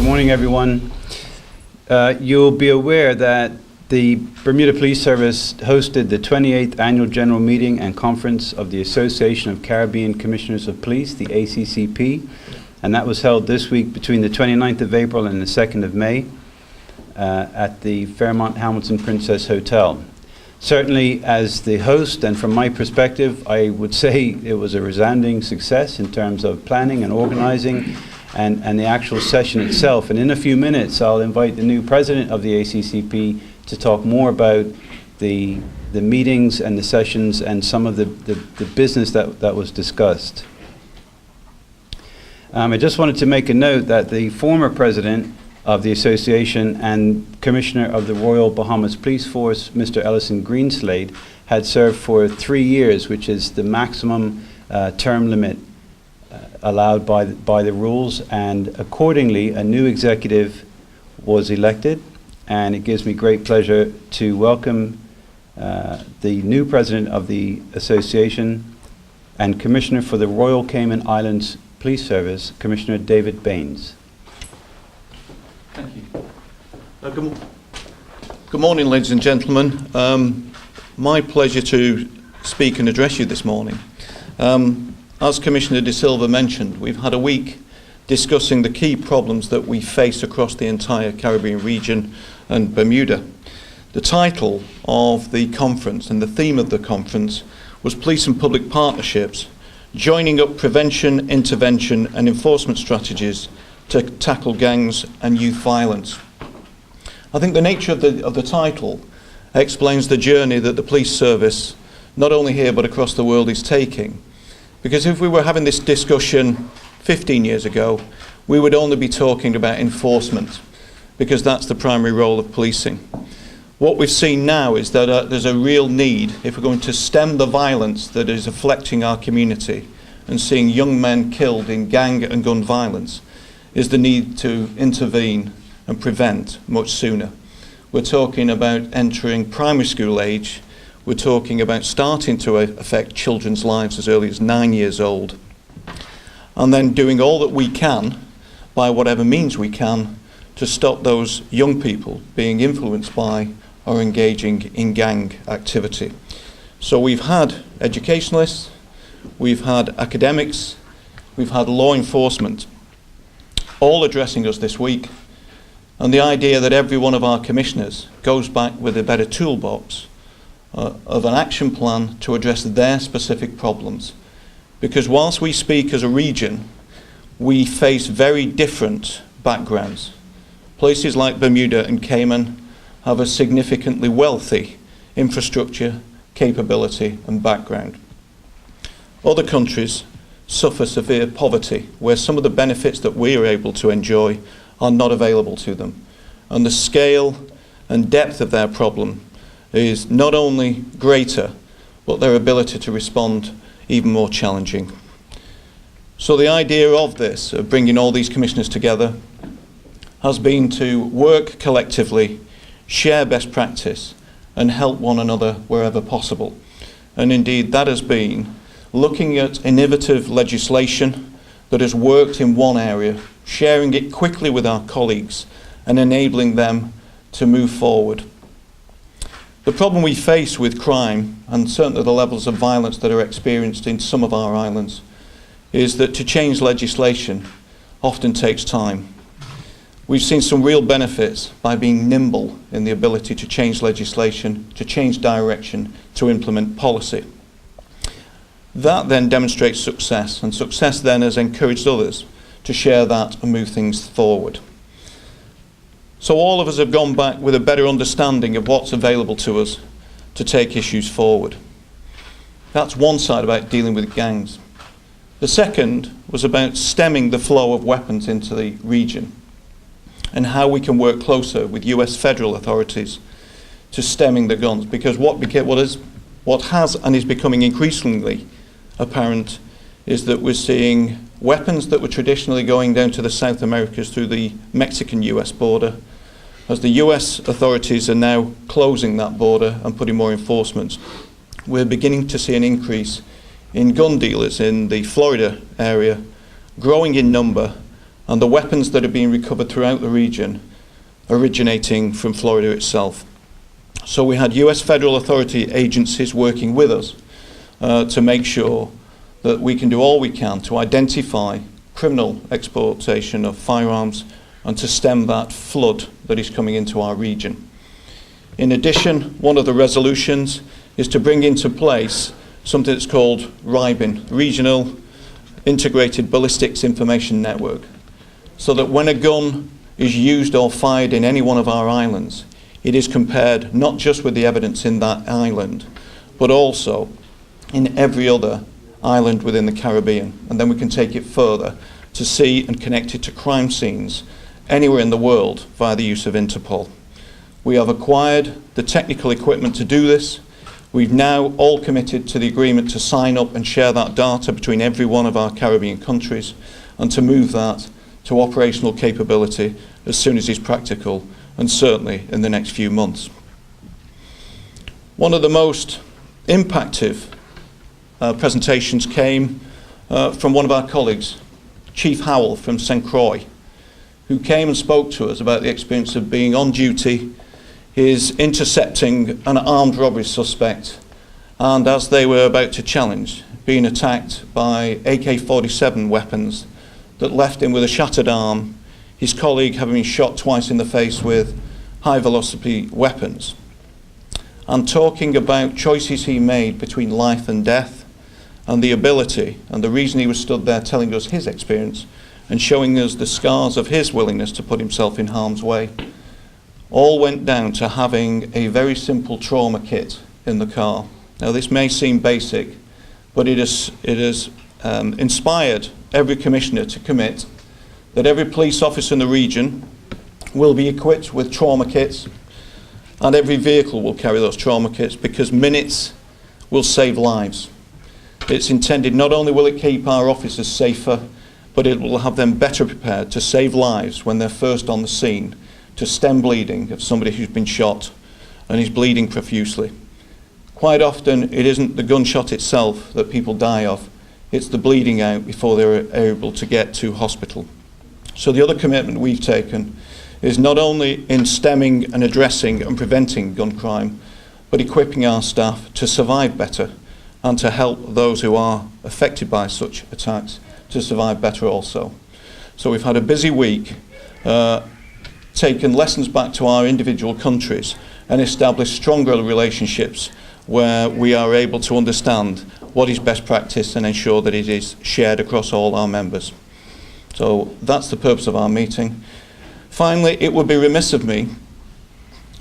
morning, everyone. You'll be aware that the Bermuda Police Service hosted the 28th Annual General Meeting and Conference of the Association of Caribbean Commissioners of Police, the ACCP, and that was held this week between the 29th of April and the 2nd of May at the Fairmont Hamilton Princess Hotel. Certainly, as the host, and from my perspective, I would say it was a resounding success in terms of planning and organizing and the actual session itself. And in a few minutes, I'll invite the new president of the ACCP to talk more about the meetings and the sessions and some of the business that was discussed. I just wanted to make a note that the former president of the association and Commissioner of the Royal Bahamas Police Force, Mr. Ellison Greenslade, had served for 3 years, which is the maximum term limit allowed by the rules, and accordingly a new executive was elected, and it gives me great pleasure to welcome the new president of the association and Commissioner for the Royal Cayman Islands Police Service, Commissioner David Baines. Thank you. Good morning, ladies and gentlemen. My pleasure to speak and address you this morning. As Commissioner De Silva mentioned, we've had a week discussing the key problems that we face across the entire Caribbean region and Bermuda. The title of the conference and the theme of the conference was Police and Public Partnerships, joining up prevention, intervention and enforcement strategies to tackle gangs and youth violence. I think the nature of the title explains the journey that the police service, not only here but across the world, is taking. Because if we were having this discussion 15 years ago, we would only be talking about enforcement, because that's the primary role of policing. What we've seen now is that there's a real need, if we're going to stem the violence that is afflicting our community and seeing young men killed in gang and gun violence, is the need to intervene and prevent much sooner. We're talking about entering primary school age. We're talking about starting to affect children's lives as early as 9 years old, and then doing all that we can, by whatever means we can, to stop those young people being influenced by or engaging in gang activity. So we've had educationalists, we've had academics, we've had law enforcement, all addressing us this week, and the idea that every one of our commissioners goes back with a better toolbox of an action plan to address their specific problems. Because whilst we speak as a region, we face very different backgrounds. Places like Bermuda and Cayman have a significantly wealthy infrastructure, capability and background. Other countries suffer severe poverty, where some of the benefits that we are able to enjoy are not available to them. And the scale and depth of their problem is not only greater, but their ability to respond even more challenging. So the idea of this, of bringing all these commissioners together, has been to work collectively, share best practice, and help one another wherever possible. And indeed, that has been looking at innovative legislation that has worked in one area, sharing it quickly with our colleagues, and enabling them to move forward. The problem we face with crime, and certainly the levels of violence that are experienced in some of our islands, is that to change legislation often takes time. We've seen some real benefits by being nimble in the ability to change legislation, to change direction, to implement policy. That then demonstrates success, and success then has encouraged others to share that and move things forward. So all of us have gone back with a better understanding of what's available to us to take issues forward. That's one side about dealing with gangs. The second was about stemming the flow of weapons into the region and how we can work closer with US federal authorities to stemming the guns, because what has and is becoming increasingly apparent is that we're seeing weapons that were traditionally going down to the South Americas through the Mexican-US border. As the US authorities are now closing that border and putting more enforcement, we're beginning to see an increase in gun dealers in the Florida area, growing in number and the weapons that are being recovered throughout the region originating from Florida itself. So we had US federal authority agencies working with us to make sure that we can do all we can to identify criminal exportation of firearms and to stem that flood that is coming into our region. In addition, one of the resolutions is to bring into place something that's called RIBIN, Regional Integrated Ballistics Information Network, so that when a gun is used or fired in any one of our islands, it is compared not just with the evidence in that island, but also in every other island within the Caribbean. And then we can take it further to see and connect it to crime scenes anywhere in the world via the use of Interpol. We have acquired the technical equipment to do this. We've now all committed to the agreement to sign up and share that data between every one of our Caribbean countries and to move that to operational capability as soon as is practical, and certainly in the next few months. One of the most impactful presentations came from one of our colleagues, Chief Howell from St. Croix, who came and spoke to us about the experience of being on duty, his intercepting an armed robbery suspect, and as they were about to challenge, being attacked by AK-47 weapons that left him with a shattered arm, his colleague having been shot twice in the face with high-velocity weapons, and talking about choices he made between life and death, and the ability and the reason he was stood there telling us his experience and showing us the scars of his willingness to put himself in harm's way, all went down to having a very simple trauma kit in the car. Now this may seem basic, but it has inspired every commissioner to commit that every police officer in the region will be equipped with trauma kits, and every vehicle will carry those trauma kits, because minutes will save lives. It's intended, not only will it keep our officers safer, but it will have them better prepared to save lives when they're first on the scene, to stem bleeding of somebody who's been shot and is bleeding profusely. Quite often it isn't the gunshot itself that people die of, it's the bleeding out before they're able to get to hospital. So the other commitment we've taken is not only in stemming and addressing and preventing gun crime, but equipping our staff to survive better and to help those who are affected by such attacks to survive better also. So we've had a busy week, taken lessons back to our individual countries and established stronger relationships where we are able to understand what is best practice and ensure that it is shared across all our members. So that's the purpose of our meeting. Finally, it would be remiss of me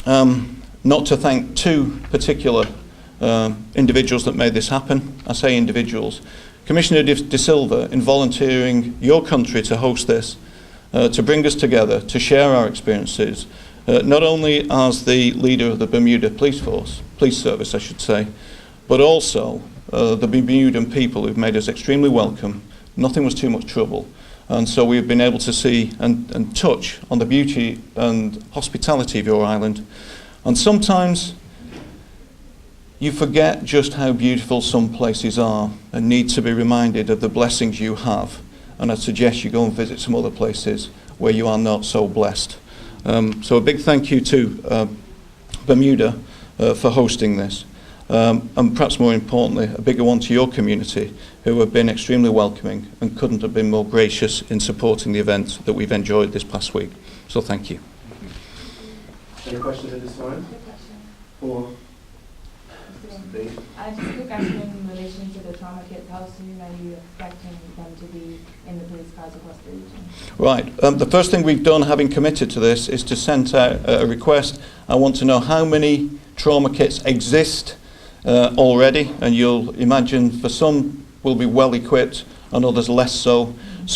not to thank two particular individuals that made this happen. I say individuals. Commissioner De Silva in volunteering your country to host this, to bring us together, to share our experiences, not only as the leader of the Bermuda Police Service, I should say, but also the Bermudan people who've made us extremely welcome. Nothing was too much trouble. And so we've been able to see and touch on the beauty and hospitality of your island. And sometimes you forget just how beautiful some places are and need to be reminded of the blessings you have. And I suggest you go and visit some other places where you are not so blessed. So a big thank you to Bermuda for hosting this. And perhaps more importantly, a bigger one to your community, who have been extremely welcoming and couldn't have been more gracious in supporting the event that we've enjoyed this past week. So thank you. Any questions at this time? For just a quick question in relation to the trauma kits. How soon are you expecting them to be in the police cars across the region? Right. The first thing we've done, having committed to this, is to send out a request. I want to know how many trauma kits exist already, and you'll imagine for some will be well equipped and others less so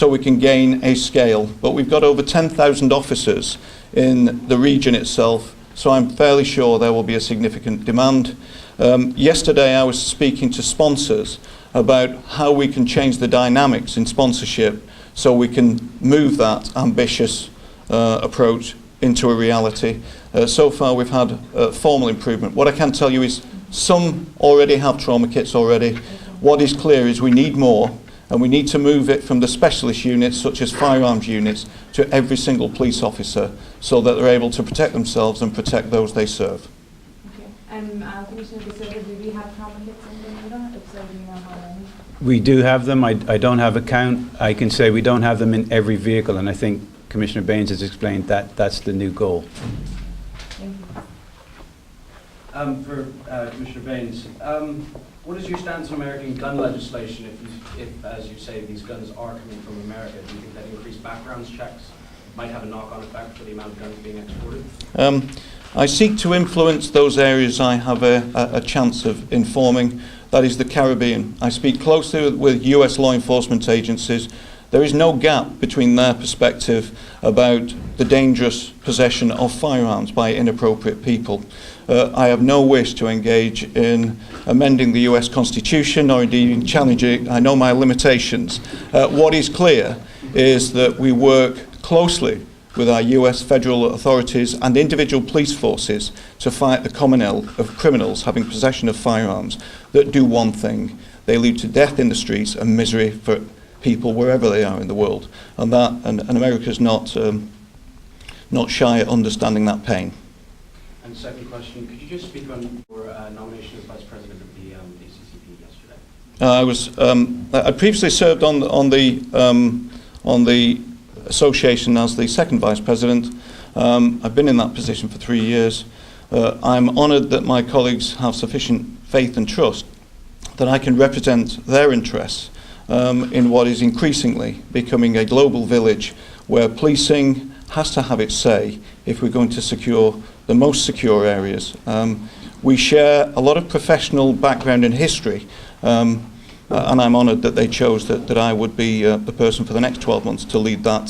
we can gain a scale. But we've got over 10,000 officers in the region itself, so I'm fairly sure there will be a significant demand. Yesterday I was speaking to sponsors about how we can change the dynamics in sponsorship so we can move that ambitious approach into a reality. So far we've had formal improvement. What I can tell you is some already have trauma kits already. What is clear is we need more, And we need to move it from the specialist units, such as firearms units, to every single police officer so that they're able to protect themselves and protect those they serve. Okay. Commissioner De Silva, do we have trauma kits in Bermuda? If so, do you know how many? We do have them. I don't have a count. I can say we don't have them in every vehicle, and I think Commissioner Baines has explained that that's the new goal. Thank you. For Commissioner Baines, what is your stance on American gun legislation if, as you say, these guns are coming from America? Do you think that increased background checks might have a knock-on effect for the amount of guns being exported? I seek to influence those areas I have a chance of informing. That is the Caribbean. I speak closely with US law enforcement agencies. There is no gap between their perspective about the dangerous possession of firearms by inappropriate people. I have no wish to engage in amending the US Constitution or indeed in challenging. I know my limitations. What is clear is that we work closely with our US federal authorities and individual police forces to fight the common ill of criminals having possession of firearms that do one thing. They lead to death in the streets and misery for people wherever they are in the world. And America's not shy at understanding that pain. And second question, could you just speak on your nomination as Vice President of the ACCP yesterday? I previously served on the association as the second Vice President. I've been in that position for 3 years. I'm honoured that my colleagues have sufficient faith and trust that I can represent their interests in what is increasingly becoming a global village where policing has to have its say if we're going to secure the most secure areas. We share a lot of professional background and history, and I'm honoured that they chose that I would be the person for the next 12 months to lead that,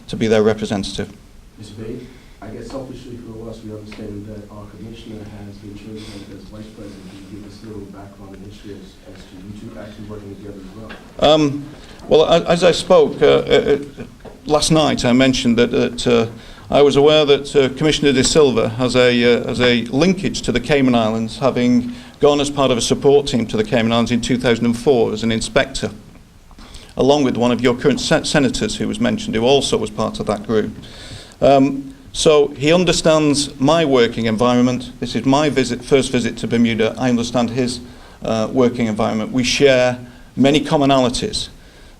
to be their representative. Mr. Baines, I guess selfishly for us, we understand that our commissioner has been chosen as Vice President. Can you give us a little background and history as to you two actually working together as well? Well, as I spoke last night, I mentioned that I was aware that Commissioner De Silva has a linkage to the Cayman Islands, having gone as part of a support team to the Cayman Islands in 2004 as an inspector, along with one of your current senators who was mentioned, who also was part of that group. So he understands my working environment. This is my first visit to Bermuda. I understand his working environment. We share many commonalities.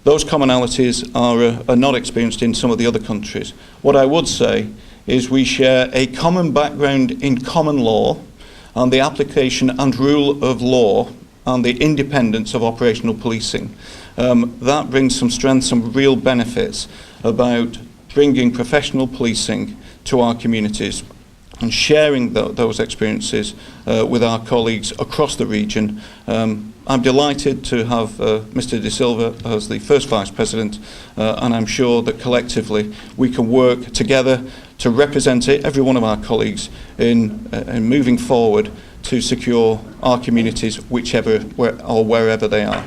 Those commonalities are not experienced in some of the other countries. What I would say is we share a common background in common law and the application and rule of law and the independence of operational policing. That brings some strength, some real benefits about bringing professional policing to our communities and sharing those experiences with our colleagues across the region. I'm delighted to have Mr. De Silva as the first Vice President, and I'm sure that collectively we can work together to represent every one of our colleagues in moving forward to secure our communities, wherever they are.